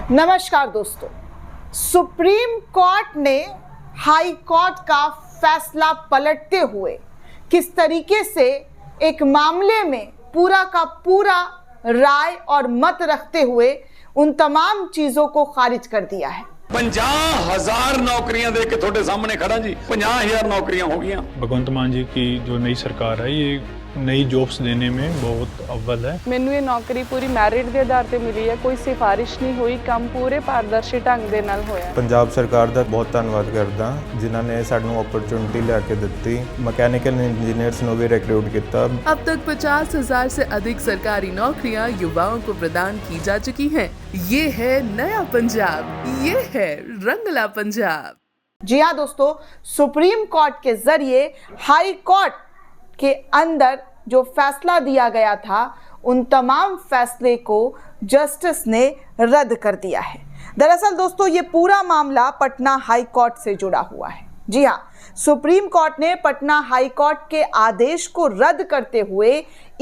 नमस्कार दोस्तों, supreme court ने हाई कोर्ट का फैसला पलटते हुए किस तरीके से एक मामले में पूरा का पूरा राय और मत रखते हुए उन तमाम चीजों को खारिज कर दिया है। 50,000 नौकरियां दे के थोड़े सामने खड़ा जी, 50,000 नौकरियां हो गई। भगवंत मान जी की जो नई सरकार है ये नई जॉब्स देने में बहुत अव्वल है। ਮੈਨੂੰ ਇਹ ਨੌਕਰੀ ਪੂਰੀ ਮੈਰਿਟ ਦੇ ਆਧਾਰ ਤੇ ਮਿਲੀ ਹੈ, ਕੋਈ ਸਿਫਾਰਿਸ਼ ਨਹੀਂ ਹੋਈ, ਕੰਮ ਪੂਰੇ ਪਾਰਦਰਸ਼ੀ ਢੰਗ ਦੇ ਨਾਲ ਹੋਇਆ। ਪੰਜਾਬ ਸਰਕਾਰ ਦਾ ਬਹੁਤ ਧੰਨਵਾਦ ਕਰਦਾ ਜਿਨ੍ਹਾਂ ਨੇ ਸਾਨੂੰ ਓਪਰਚੁਨਿਟੀ ਲਿਆ ਕੇ ਦਿੱਤੀ। मैकेनिकल इंजीनियर्स ਨੂੰ भी रिक्रूट किया। अब तक 50,000 से अधिक सरकारी नौकरियां युवाओं को प्रदान की जा चुकी हैं। ये है नया पंजाब, ये है रंगला पंजाब। जी हाँ दोस्तों, सुप्रीम कोर्ट के जरिए हाई कोर्ट के अंदर जो फैसला दिया गया था उन तमाम फैसले को जस्टिस ने रद्द कर दिया है। दरअसल दोस्तों ये पूरा मामला पटना हाई कोर्ट से जुड़ा हुआ है। जी हाँ, सुप्रीम कोर्ट ने पटना हाई कोर्ट के आदेश को रद्द करते हुए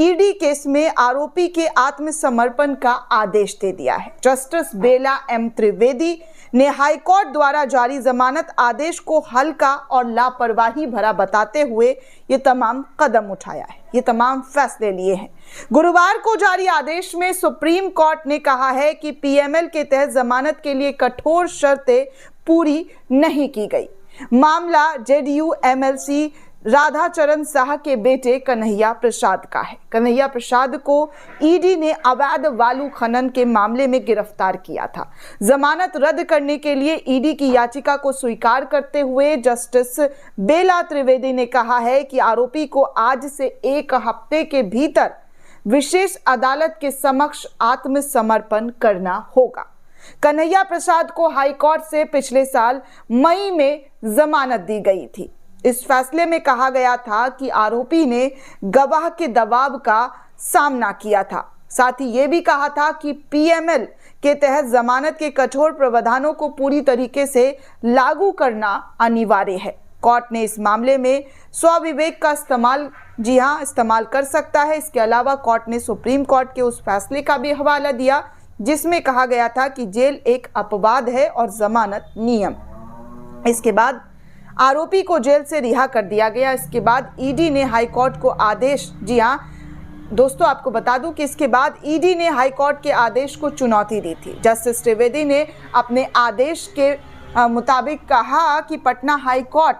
ईडी केस में आरोपी के आत्मसमर्पण का आदेश दे दिया है। जस्टिस बेला एम त्रिवेदी ने हाई कोर्ट द्वारा जारी जमानत आदेश को हल्का और लापरवाही भरा बताते हुए ये तमाम कदम उठाया है, ये तमाम फैसले लिए हैं। गुरुवार को जारी आदेश में सुप्रीम कोर्ट ने कहा है कि पीएमएल के तहत जमानत के लिए कठोर शर्तें पूरी नहीं की गई। मामला जेडीयू एमएलसी राधाचरण शाह के बेटे कन्हैया प्रसाद का है। कन्हैया प्रसाद को ईडी ने अवैध बालू खनन के मामले में गिरफ्तार किया था। जमानत रद्द करने के लिए ईडी की याचिका को स्वीकार करते हुए जस्टिस बेला त्रिवेदी ने कहा है कि आरोपी को आज से 1 हफ्ते के भीतर विशेष अदालत के समक्ष आत्मसमर्पण करना होगा। कन्हैया प्रसाद को हाईकोर्ट से पिछले साल मई में जमानत दी गई थी। इस फैसले में कहा गया था कि आरोपी ने गवाह के दबाव का सामना किया था। साथ ही ये भी कहा था कि पीएमएल के तहत जमानत के कठोर प्रावधानों को पूरी तरीके से लागू करना अनिवार्य है। कोर्ट ने इस मामले में स्वविवेक का इस्तेमाल कर सकता है। इसके अलावा कोर्ट ने सुप्रीम कोर्ट के उस फैसले का भी हवाला दिया जिसमें कहा गया था कि जेल एक अपवाद है और जमानत नियम। इसके बाद आरोपी को जेल से रिहा कर दिया गया। इसके बाद ईडी ने हाई कोर्ट को आदेश, जी हाँ दोस्तों आपको बता दूं कि इसके बाद ईडी ने हाई कोर्ट के आदेश को चुनौती दी थी। जस्टिस त्रिवेदी ने अपने आदेश के मुताबिक कहा कि पटना हाई कोर्ट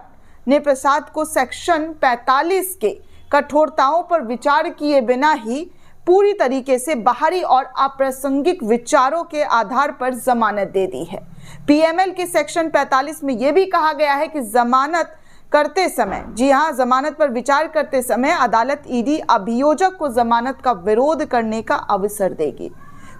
ने प्रसाद को सेक्शन 45 के कठोरताओं पर विचार किए बिना ही पूरी तरीके से बाहरी और अप्रासंगिक विचारों के आधार पर जमानत दे दी है। पीएमएल के सेक्शन 45 में यह भी कहा गया है कि जमानत करते समय, जी हां, जमानत पर विचार करते समय अदालत ईडी अभियोजक को जमानत का विरोध करने का अवसर देगी।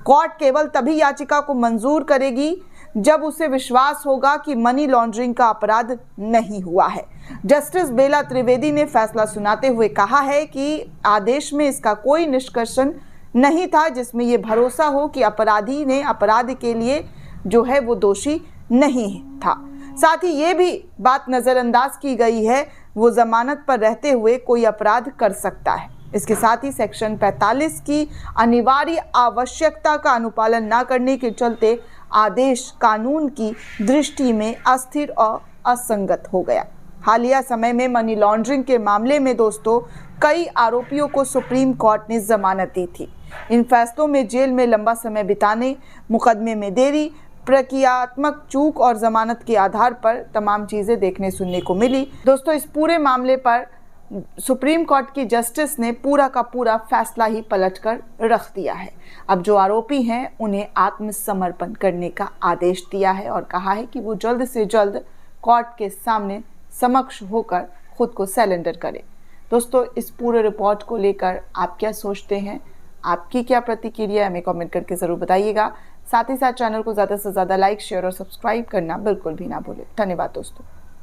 कोर्ट केवल तभी याचिका को मंजूर करेगी जब उसे विश्वास होगा कि मनी लॉन्ड्रिंग का अपराध नहीं हुआ है। जस्टिस बेला त्रिवेदी ने फैसला सुनाते हुए कहा है कि आदेश में इसका कोई निष्कर्षण नहीं था जिसमें यह भरोसा हो कि अपराधी ने अपराध के लिए जो है वो दोषी नहीं था। साथ ही ये भी बात नजरअंदाज की गई है वो जमानत पर रहते हुए कोई अपराध कर सकता है। इसके साथ ही सेक्शन 45 की अनिवार्य आवश्यकता का अनुपालन न करने के चलते आदेश कानून की दृष्टि में अस्थिर और असंगत हो गया। हालिया समय में मनी लॉन्ड्रिंग के मामले में दोस्तों कई आरोपियों को सुप्रीम कोर्ट ने जमानत दी थी। इन फैसलों में जेल में लंबा समय बिताने, मुकदमे में देरी, प्रक्रियात्मक चूक और जमानत के आधार पर तमाम चीज़ें देखने सुनने को मिली। दोस्तों इस पूरे मामले पर सुप्रीम कोर्ट की जस्टिस ने पूरा का पूरा फैसला ही पलटकर रख दिया है। अब जो आरोपी हैं उन्हें आत्मसमर्पण करने का आदेश दिया है और कहा है कि वो जल्द से जल्द कोर्ट के सामने समक्ष होकर खुद को सरेंडर करें। दोस्तों इस पूरे रिपोर्ट को लेकर आप क्या सोचते हैं, आपकी क्या प्रतिक्रिया हमें कमेंट करके ज़रूर बताइएगा। साथ ही साथ चैनल को ज़्यादा से ज़्यादा लाइक, शेयर और सब्सक्राइब करना बिल्कुल भी ना भूलें। धन्यवाद दोस्तों।